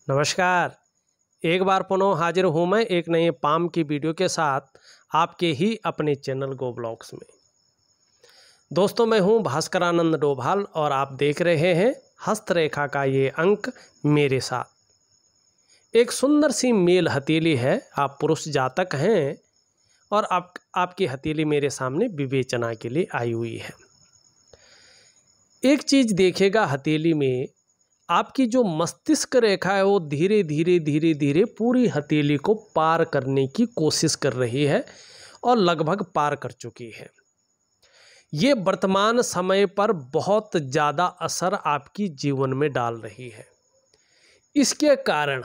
नमस्कार। एक बार पुनः हाजिर हूँ मैं एक नए पाम की वीडियो के साथ आपके ही अपने चैनल गो ब्लॉग्स में। दोस्तों, मैं हूँ भास्करानंद डोभाल और आप देख रहे हैं हस्तरेखा का ये अंक मेरे साथ। एक सुंदर सी मेल हथेली है। आप पुरुष जातक हैं और आपकी हथेली मेरे सामने विवेचना के लिए आई हुई है। एक चीज़ देखिएगा, हथेली में आपकी जो मस्तिष्क रेखा है वो धीरे धीरे पूरी हथेली को पार करने की कोशिश कर रही है और लगभग पार कर चुकी है। ये वर्तमान समय पर बहुत ज़्यादा असर आपकी जीवन में डाल रही है। इसके कारण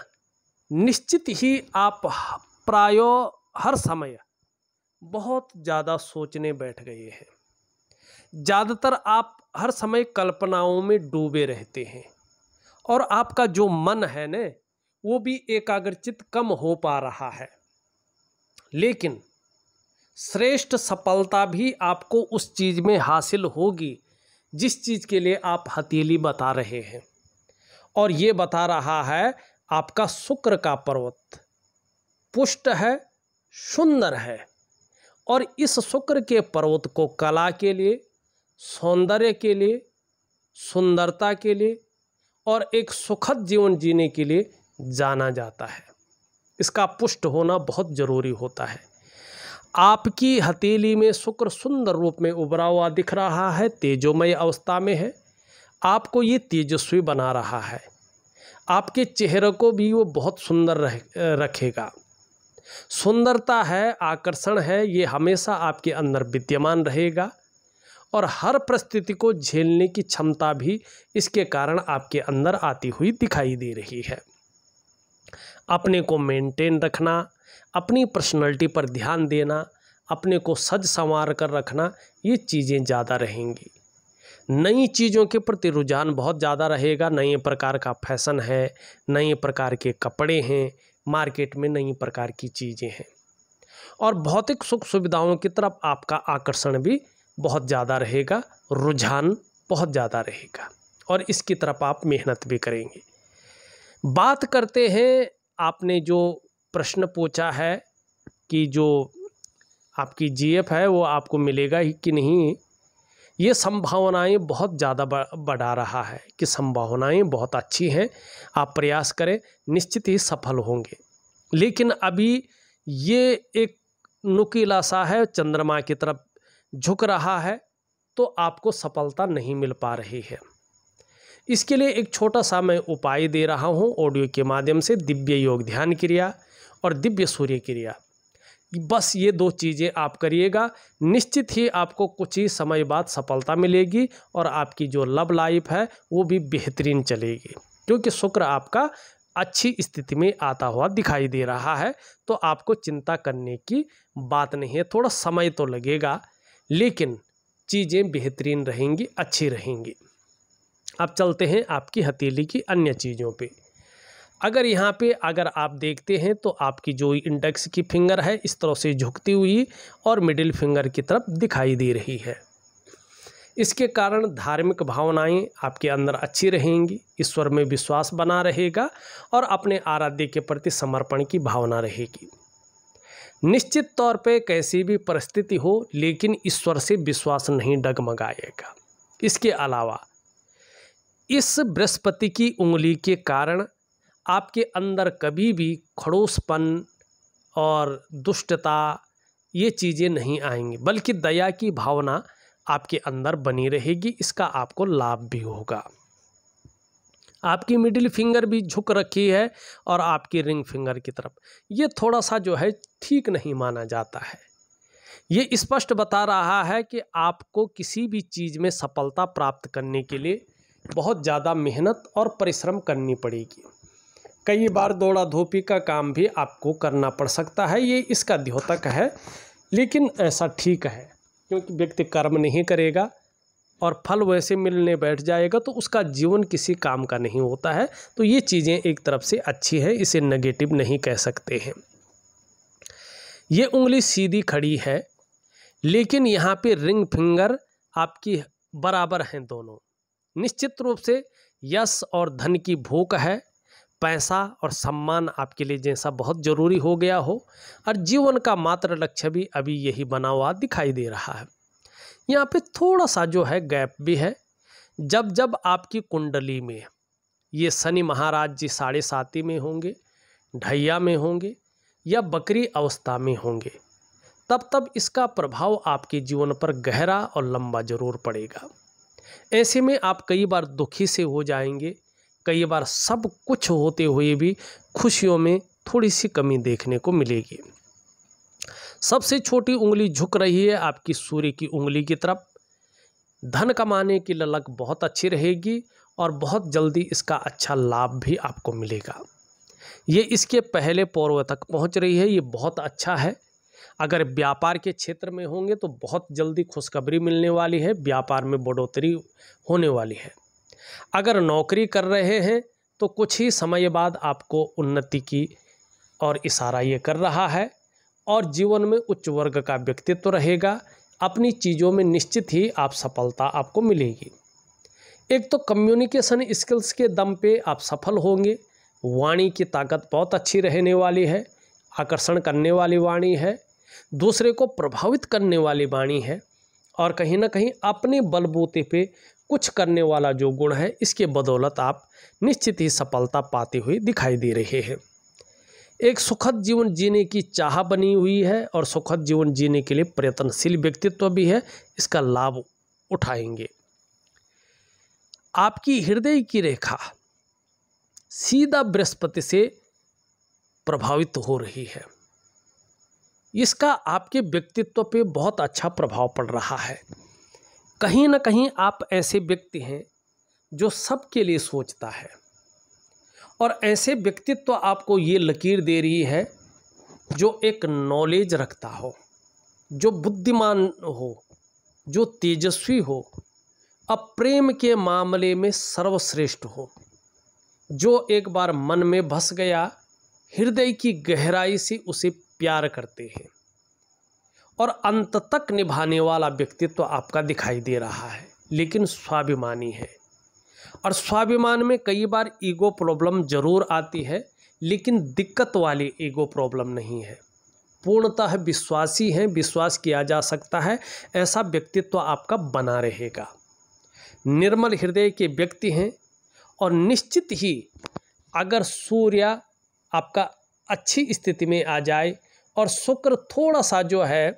निश्चित ही आप प्रायः हर समय बहुत ज़्यादा सोचने बैठ गए हैं। ज़्यादातर आप हर समय कल्पनाओं में डूबे रहते हैं और आपका जो मन है न, वो भी एकाग्रचित कम हो पा रहा है। लेकिन श्रेष्ठ सफलता भी आपको उस चीज़ में हासिल होगी जिस चीज़ के लिए आप हथेली बता रहे हैं। और ये बता रहा है आपका शुक्र का पर्वत पुष्ट है, सुंदर है। और इस शुक्र के पर्वत को कला के लिए, सौंदर्य के लिए, सुंदरता के लिए और एक सुखद जीवन जीने के लिए जाना जाता है। इसका पुष्ट होना बहुत ज़रूरी होता है। आपकी हथेली में शुक्र सुंदर रूप में उभरा हुआ दिख रहा है, तेजोमय अवस्था में है। आपको ये तेजस्वी बना रहा है। आपके चेहरे को भी वो बहुत सुंदर रखेगा। सुंदरता है, आकर्षण है, ये हमेशा आपके अंदर विद्यमान रहेगा और हर परिस्थिति को झेलने की क्षमता भी इसके कारण आपके अंदर आती हुई दिखाई दे रही है। अपने को मेंटेन रखना, अपनी पर्सनैलिटी पर ध्यान देना, अपने को सज संवार कर रखना, ये चीज़ें ज़्यादा रहेंगी। नई चीज़ों के प्रति रुझान बहुत ज़्यादा रहेगा। नए प्रकार का फैशन है, नए प्रकार के कपड़े हैं, मार्केट में नई प्रकार की चीज़ें हैं और भौतिक सुख सुविधाओं की तरफ आपका आकर्षण भी बहुत ज़्यादा रहेगा, रुझान बहुत ज़्यादा रहेगा और इसकी तरफ आप मेहनत भी करेंगे। बात करते हैं, आपने जो प्रश्न पूछा है कि जो आपकी जीएफ है वो आपको मिलेगा ही कि नहीं, ये संभावनाएं बहुत ज़्यादा बढ़ा रहा है कि संभावनाएं बहुत अच्छी हैं। आप प्रयास करें, निश्चित ही सफल होंगे। लेकिन अभी ये एक नुकीला सा है, चंद्रमा की तरफ झुक रहा है, तो आपको सफलता नहीं मिल पा रही है। इसके लिए एक छोटा सा मैं उपाय दे रहा हूँ ऑडियो के माध्यम से, दिव्य योग ध्यान क्रिया और दिव्य सूर्य क्रिया। बस ये दो चीज़ें आप करिएगा, निश्चित ही आपको कुछ ही समय बाद सफलता मिलेगी और आपकी जो लव लाइफ है वो भी बेहतरीन चलेगी, क्योंकि शुक्र आपका अच्छी स्थिति में आता हुआ दिखाई दे रहा है। तो आपको चिंता करने की बात नहीं है। थोड़ा समय तो लगेगा लेकिन चीज़ें बेहतरीन रहेंगी, अच्छी रहेंगी। अब चलते हैं आपकी हथेली की अन्य चीज़ों पे। अगर आप देखते हैं तो आपकी जो इंडेक्स की फिंगर है इस तरह से झुकती हुई और मिडिल फिंगर की तरफ दिखाई दे रही है। इसके कारण धार्मिक भावनाएं आपके अंदर अच्छी रहेंगी, ईश्वर में विश्वास बना रहेगा और अपने आराध्य के प्रति समर्पण की भावना रहेगी। निश्चित तौर पे कैसी भी परिस्थिति हो, लेकिन ईश्वर से विश्वास नहीं डगमगाएगा। इसके अलावा इस बृहस्पति की उंगली के कारण आपके अंदर कभी भी खड़ूसपन और दुष्टता ये चीज़ें नहीं आएंगी, बल्कि दया की भावना आपके अंदर बनी रहेगी। इसका आपको लाभ भी होगा। आपकी मिडिल फिंगर भी झुक रखी है और आपकी रिंग फिंगर की तरफ, ये थोड़ा सा जो है ठीक नहीं माना जाता है। ये स्पष्ट बता रहा है कि आपको किसी भी चीज़ में सफलता प्राप्त करने के लिए बहुत ज़्यादा मेहनत और परिश्रम करनी पड़ेगी। कई बार दौड़ा धूपी का काम भी आपको करना पड़ सकता है, ये इसका द्योतक है। लेकिन ऐसा ठीक है, क्योंकि व्यक्ति कर्म नहीं करेगा और फल वैसे मिलने बैठ जाएगा तो उसका जीवन किसी काम का नहीं होता है। तो ये चीज़ें एक तरफ से अच्छी है, इसे नेगेटिव नहीं कह सकते हैं। ये उंगली सीधी खड़ी है, लेकिन यहाँ पे रिंग फिंगर आपकी बराबर हैं दोनों। निश्चित रूप से यश और धन की भूख है, पैसा और सम्मान आपके लिए जैसा बहुत ज़रूरी हो गया हो और जीवन का मात्र लक्ष्य भी अभी यही बना हुआ दिखाई दे रहा है। यहाँ पे थोड़ा सा जो है गैप भी है। जब जब आपकी कुंडली में ये शनि महाराज जी 7.5 में होंगे, ढैया में होंगे या बकरी अवस्था में होंगे, तब तब इसका प्रभाव आपके जीवन पर गहरा और लंबा जरूर पड़ेगा। ऐसे में आप कई बार दुखी से हो जाएंगे, कई बार सब कुछ होते हुए भी खुशियों में थोड़ी सी कमी देखने को मिलेगी। सबसे छोटी उंगली झुक रही है आपकी सूर्य की उंगली की तरफ। धन कमाने की ललक बहुत अच्छी रहेगी और बहुत जल्दी इसका अच्छा लाभ भी आपको मिलेगा। ये इसके पहले पूर्व तक पहुंच रही है, ये बहुत अच्छा है। अगर व्यापार के क्षेत्र में होंगे तो बहुत जल्दी खुशखबरी मिलने वाली है, व्यापार में बढ़ोतरी होने वाली है। अगर नौकरी कर रहे हैं तो कुछ ही समय बाद आपको उन्नति की और इशारा ये कर रहा है और जीवन में उच्च वर्ग का व्यक्तित्व रहेगा। अपनी चीज़ों में निश्चित ही आप सफलता आपको मिलेगी। एक तो कम्युनिकेशन स्किल्स के दम पे आप सफल होंगे। वाणी की ताकत बहुत अच्छी रहने वाली है, आकर्षण करने वाली वाणी है, दूसरे को प्रभावित करने वाली वाणी है और कहीं ना कहीं अपने बलबूते पे कुछ करने वाला जो गुण है, इसके बदौलत आप निश्चित ही सफलता पाते हुए दिखाई दे रहे हैं। एक सुखद जीवन जीने की चाह बनी हुई है और सुखद जीवन जीने के लिए प्रयत्नशील व्यक्तित्व भी है, इसका लाभ उठाएंगे। आपकी हृदय की रेखा सीधा बृहस्पति से प्रभावित हो रही है, इसका आपके व्यक्तित्व पे बहुत अच्छा प्रभाव पड़ रहा है। कहीं ना कहीं आप ऐसे व्यक्ति हैं जो सबके लिए सोचता है और ऐसे व्यक्तित्व आपको ये लकीर दे रही है जो एक नॉलेज रखता हो, जो बुद्धिमान हो, जो तेजस्वी हो, अब प्रेम के मामले में सर्वश्रेष्ठ हो, जो एक बार मन में बस गया, हृदय की गहराई से उसे प्यार करते हैं और अंत तक निभाने वाला व्यक्तित्व आपका दिखाई दे रहा है। लेकिन स्वाभिमानी है और स्वाभिमान में कई बार ईगो प्रॉब्लम जरूर आती है, लेकिन दिक्कत वाली ईगो प्रॉब्लम नहीं है। पूर्णतः विश्वासी हैं, विश्वास किया जा सकता है, ऐसा व्यक्तित्व आपका बना रहेगा। निर्मल हृदय के व्यक्ति हैं और निश्चित ही अगर सूर्य आपका अच्छी स्थिति में आ जाए और शुक्र थोड़ा सा जो है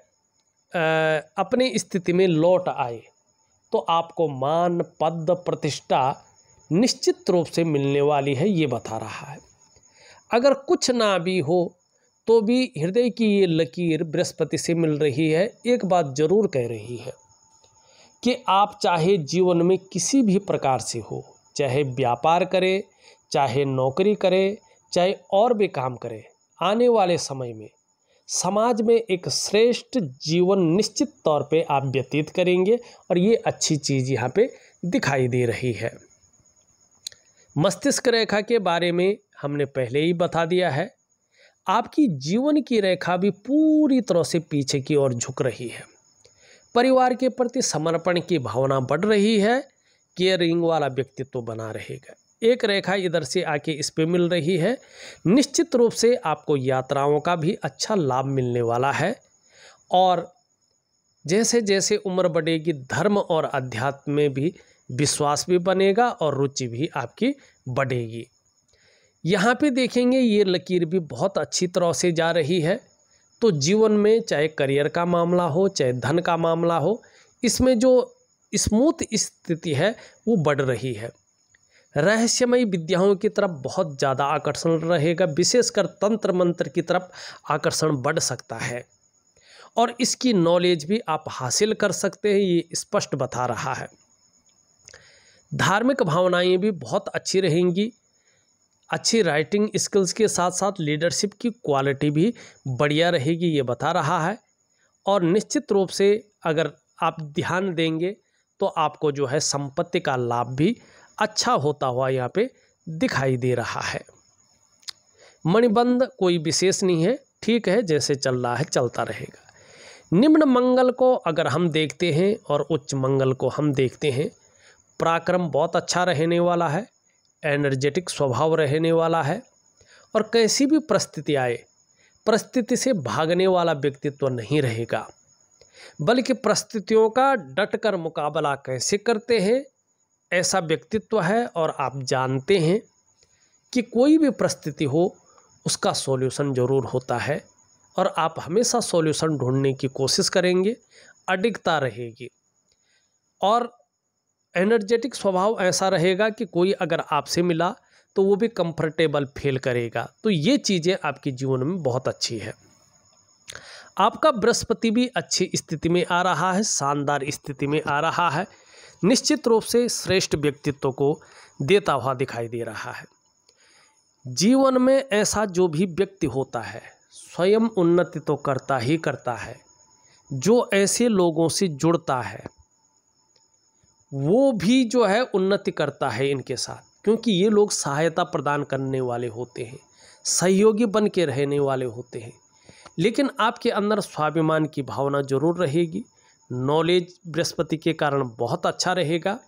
अपनी स्थिति में लौट आए तो आपको मान पद प्रतिष्ठा निश्चित रूप से मिलने वाली है, ये बता रहा है। अगर कुछ ना भी हो तो भी हृदय की ये लकीर बृहस्पति से मिल रही है, एक बात जरूर कह रही है कि आप चाहे जीवन में किसी भी प्रकार से हो, चाहे व्यापार करें, चाहे नौकरी करें, चाहे और भी काम करें, आने वाले समय में समाज में एक श्रेष्ठ जीवन निश्चित तौर पे आप व्यतीत करेंगे और ये अच्छी चीज़ यहाँ पे दिखाई दे रही है। मस्तिष्क रेखा के बारे में हमने पहले ही बता दिया है। आपकी जीवन की रेखा भी पूरी तरह से पीछे की ओर झुक रही है। परिवार के प्रति समर्पण की भावना बढ़ रही है, केयरिंग वाला व्यक्तित्व बना रहेगा। एक रेखा इधर से आके इस पे मिल रही है। निश्चित रूप से आपको यात्राओं का भी अच्छा लाभ मिलने वाला है और जैसे जैसे उम्र बढ़ेगी धर्म और अध्यात्म में भी विश्वास भी बनेगा और रुचि भी आपकी बढ़ेगी। यहाँ पे देखेंगे ये लकीर भी बहुत अच्छी तरह से जा रही है। तो जीवन में चाहे करियर का मामला हो, चाहे धन का मामला हो, इसमें जो स्मूथ स्थिति है वो बढ़ रही है। रहस्यमयी विद्याओं की तरफ बहुत ज़्यादा आकर्षण रहेगा, विशेषकर तंत्र मंत्र की तरफ आकर्षण बढ़ सकता है और इसकी नॉलेज भी आप हासिल कर सकते हैं, ये स्पष्ट बता रहा है। धार्मिक भावनाएं भी बहुत अच्छी रहेंगी। अच्छी राइटिंग स्किल्स के साथ साथ लीडरशिप की क्वालिटी भी बढ़िया रहेगी, ये बता रहा है। और निश्चित रूप से अगर आप ध्यान देंगे तो आपको जो है संपत्ति का लाभ भी अच्छा होता हुआ यहाँ पे दिखाई दे रहा है। मणिबंध कोई विशेष नहीं है, ठीक है, जैसे चल रहा है चलता रहेगा। निम्न मंगल को अगर हम देखते हैं और उच्च मंगल को हम देखते हैं, पराक्रम बहुत अच्छा रहने वाला है, एनर्जेटिक स्वभाव रहने वाला है और कैसी भी परिस्थिति आए परिस्थिति से भागने वाला व्यक्तित्व नहीं रहेगा, बल्कि परिस्थितियों का डटकर मुकाबला कैसे करते हैं ऐसा व्यक्तित्व है। और आप जानते हैं कि कोई भी परिस्थिति हो उसका सॉल्यूशन ज़रूर होता है और आप हमेशा सॉल्यूशन ढूंढने की कोशिश करेंगे, अडिगता रहेगी और एनर्जेटिक स्वभाव ऐसा रहेगा कि कोई अगर आपसे मिला तो वो भी कंफर्टेबल फील करेगा। तो ये चीज़ें आपके जीवन में बहुत अच्छी है। आपका बृहस्पति भी अच्छी स्थिति में आ रहा है, शानदार स्थिति में आ रहा है, निश्चित रूप से श्रेष्ठ व्यक्तित्व को देता हुआ दिखाई दे रहा है। जीवन में ऐसा जो भी व्यक्ति होता है स्वयं उन्नति तो करता ही करता है। जो ऐसे लोगों से जुड़ता है वो भी जो है उन्नति करता है इनके साथ, क्योंकि ये लोग सहायता प्रदान करने वाले होते हैं, सहयोगी बन के रहने वाले होते हैं। लेकिन आपके अंदर स्वाभिमान की भावना जरूर रहेगी। नॉलेज बृहस्पति के कारण बहुत अच्छा रहेगा,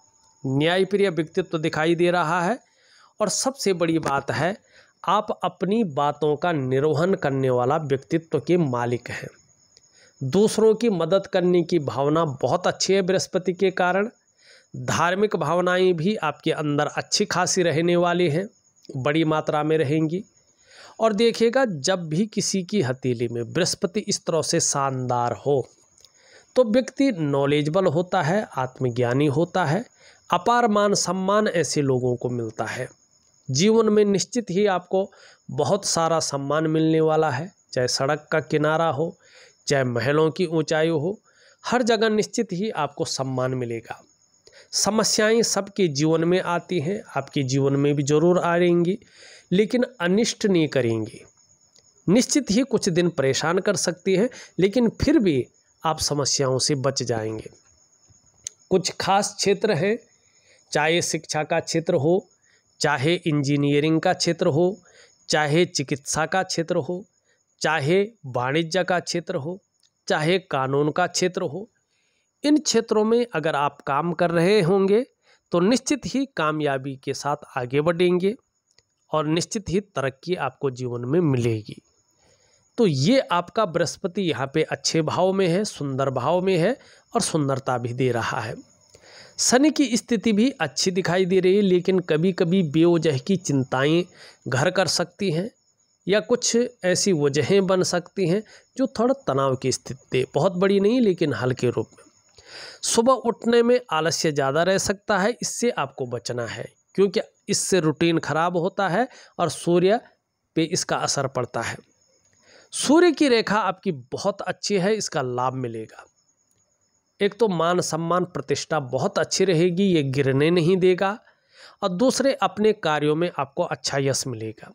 न्यायप्रिय व्यक्तित्व दिखाई दे रहा है। और सबसे बड़ी बात है आप अपनी बातों का निर्वहन करने वाला व्यक्तित्व के मालिक हैं। दूसरों की मदद करने की भावना बहुत अच्छी है बृहस्पति के कारण। धार्मिक भावनाएं भी आपके अंदर अच्छी खासी रहने वाली हैं, बड़ी मात्रा में रहेंगी। और देखिएगा जब भी किसी की हथेली में बृहस्पति इस तरह से शानदार हो तो व्यक्ति नॉलेजेबल होता है, आत्मज्ञानी होता है, अपार मान सम्मान ऐसे लोगों को मिलता है। जीवन में निश्चित ही आपको बहुत सारा सम्मान मिलने वाला है, चाहे सड़क का किनारा हो, चाहे महलों की ऊंचाई हो, हर जगह निश्चित ही आपको सम्मान मिलेगा। समस्याएं सबके जीवन में आती हैं, आपके जीवन में भी जरूर आएंगी, लेकिन अनिष्ट नहीं करेंगी। निश्चित ही कुछ दिन परेशान कर सकती हैं, लेकिन फिर भी आप समस्याओं से बच जाएंगे। कुछ खास क्षेत्र हैं, चाहे शिक्षा का क्षेत्र हो, चाहे इंजीनियरिंग का क्षेत्र हो, चाहे चिकित्सा का क्षेत्र हो, चाहे वाणिज्य का क्षेत्र हो, चाहे कानून का क्षेत्र हो, इन क्षेत्रों में अगर आप काम कर रहे होंगे तो निश्चित ही कामयाबी के साथ आगे बढ़ेंगे और निश्चित ही तरक्की आपको जीवन में मिलेगी। तो ये आपका बृहस्पति यहाँ पे अच्छे भाव में है, सुंदर भाव में है और सुंदरता भी दे रहा है। शनि की स्थिति भी अच्छी दिखाई दे रही है, लेकिन कभी कभी बेवजह की चिंताएं घर कर सकती हैं या कुछ ऐसी वजहें बन सकती हैं जो थोड़ा तनाव की स्थिति दे, बहुत बड़ी नहीं लेकिन हल्के रूप में। सुबह उठने में आलस्य ज़्यादा रह सकता है, इससे आपको बचना है क्योंकि इससे रूटीन खराब होता है और सूर्य पे इसका असर पड़ता है। सूर्य की रेखा आपकी बहुत अच्छी है, इसका लाभ मिलेगा। एक तो मान सम्मान प्रतिष्ठा बहुत अच्छी रहेगी, ये गिरने नहीं देगा, और दूसरे अपने कार्यों में आपको अच्छा यश मिलेगा।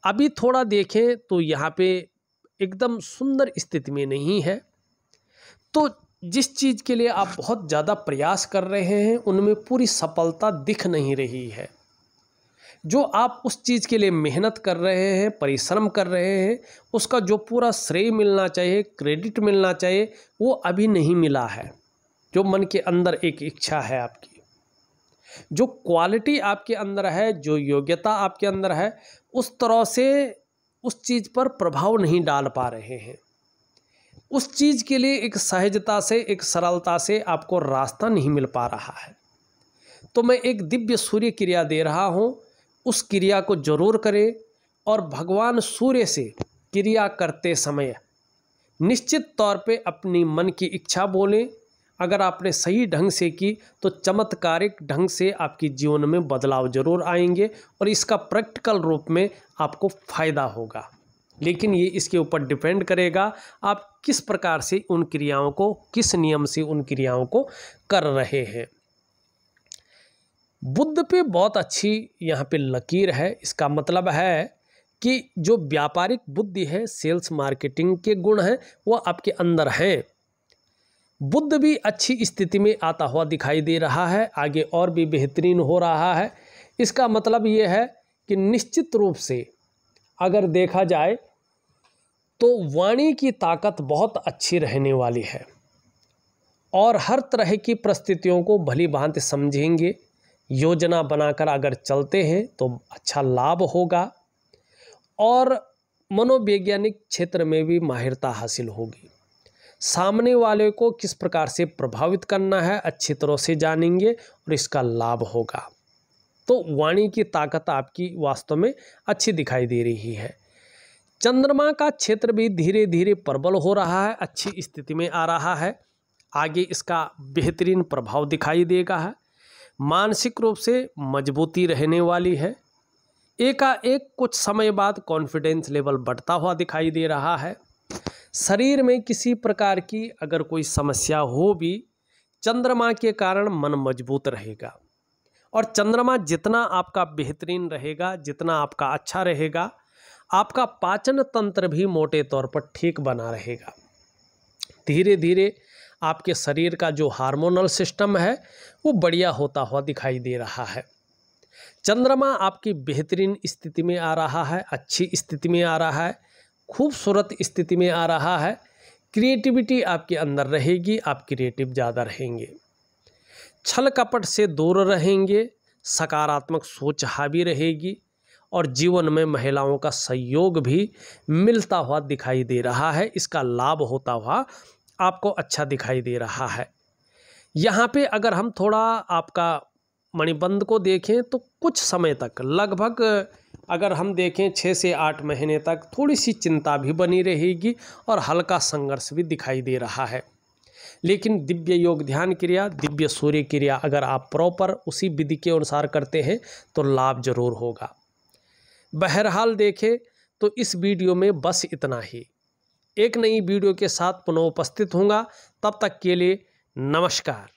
अभी थोड़ा देखें तो यहाँ पे एकदम सुंदर स्थिति में नहीं है, तो जिस चीज़ के लिए आप बहुत ज़्यादा प्रयास कर रहे हैं उनमें पूरी सफलता दिख नहीं रही है। जो आप उस चीज़ के लिए मेहनत कर रहे हैं, परिश्रम कर रहे हैं, उसका जो पूरा श्रेय मिलना चाहिए, क्रेडिट मिलना चाहिए, वो अभी नहीं मिला है। जो मन के अंदर एक इच्छा है आपकी, जो क्वालिटी आपके अंदर है, जो योग्यता आपके अंदर है, उस तरह से उस चीज़ पर प्रभाव नहीं डाल पा रहे हैं। उस चीज़ के लिए एक सहजता से, एक सरलता से आपको रास्ता नहीं मिल पा रहा है। तो मैं एक दिव्य सूर्य क्रिया दे रहा हूँ, उस क्रिया को जरूर करें और भगवान सूर्य से क्रिया करते समय निश्चित तौर पे अपनी मन की इच्छा बोलें। अगर आपने सही ढंग से की तो चमत्कारिक ढंग से आपके जीवन में बदलाव जरूर आएंगे और इसका प्रैक्टिकल रूप में आपको फ़ायदा होगा। लेकिन ये इसके ऊपर डिपेंड करेगा आप किस प्रकार से उन क्रियाओं को, किस नियम से उन क्रियाओं को कर रहे हैं। बुध पे बहुत अच्छी यहाँ पे लकीर है, इसका मतलब है कि जो व्यापारिक बुद्धि है, सेल्स मार्केटिंग के गुण हैं, वो आपके अंदर हैं। बुध भी अच्छी स्थिति में आता हुआ दिखाई दे रहा है, आगे और भी बेहतरीन हो रहा है। इसका मतलब ये है कि निश्चित रूप से अगर देखा जाए तो वाणी की ताकत बहुत अच्छी रहने वाली है और हर तरह की परिस्थितियों को भली भांति समझेंगे, योजना बनाकर अगर चलते हैं तो अच्छा लाभ होगा और मनोवैज्ञानिक क्षेत्र में भी माहिरता हासिल होगी। सामने वाले को किस प्रकार से प्रभावित करना है अच्छी तरह से जानेंगे और इसका लाभ होगा। तो वाणी की ताकत आपकी वास्तव में अच्छी दिखाई दे रही है। चंद्रमा का क्षेत्र भी धीरे धीरे प्रबल हो रहा है, अच्छी स्थिति में आ रहा है। आगे इसका बेहतरीन प्रभाव दिखाई देगा है। मानसिक रूप से मजबूती रहने वाली है। एकाएक कुछ समय बाद कॉन्फिडेंस लेवल बढ़ता हुआ दिखाई दे रहा है। शरीर में किसी प्रकार की अगर कोई समस्या हो भी चंद्रमा के कारण मन मजबूत रहेगा और चंद्रमा जितना आपका बेहतरीन रहेगा, जितना आपका अच्छा रहेगा, आपका पाचन तंत्र भी मोटे तौर पर ठीक बना रहेगा। धीरे धीरे आपके शरीर का जो हार्मोनल सिस्टम है वो बढ़िया होता हुआ दिखाई दे रहा है। चंद्रमा आपकी बेहतरीन स्थिति में आ रहा है, अच्छी स्थिति में आ रहा है, खूबसूरत स्थिति में आ रहा है। क्रिएटिविटी आपके अंदर रहेगी, आप क्रिएटिव ज़्यादा रहेंगे, छल कपट से दूर रहेंगे, सकारात्मक सोच हावी रहेगी और जीवन में महिलाओं का सहयोग भी मिलता हुआ दिखाई दे रहा है। इसका लाभ होता हुआ आपको अच्छा दिखाई दे रहा है। यहाँ पे अगर हम थोड़ा आपका मणिबंध को देखें तो कुछ समय तक, लगभग अगर हम देखें 6 से 8 महीने तक थोड़ी सी चिंता भी बनी रहेगी और हल्का संघर्ष भी दिखाई दे रहा है। लेकिन दिव्य योग ध्यान क्रिया, दिव्य सूर्य क्रिया अगर आप प्रॉपर उसी विधि के अनुसार करते हैं तो लाभ जरूर होगा। बहरहाल देखें तो इस वीडियो में बस इतना ही। एक नई वीडियो के साथ पुनः उपस्थित होऊंगा, तब तक के लिए नमस्कार।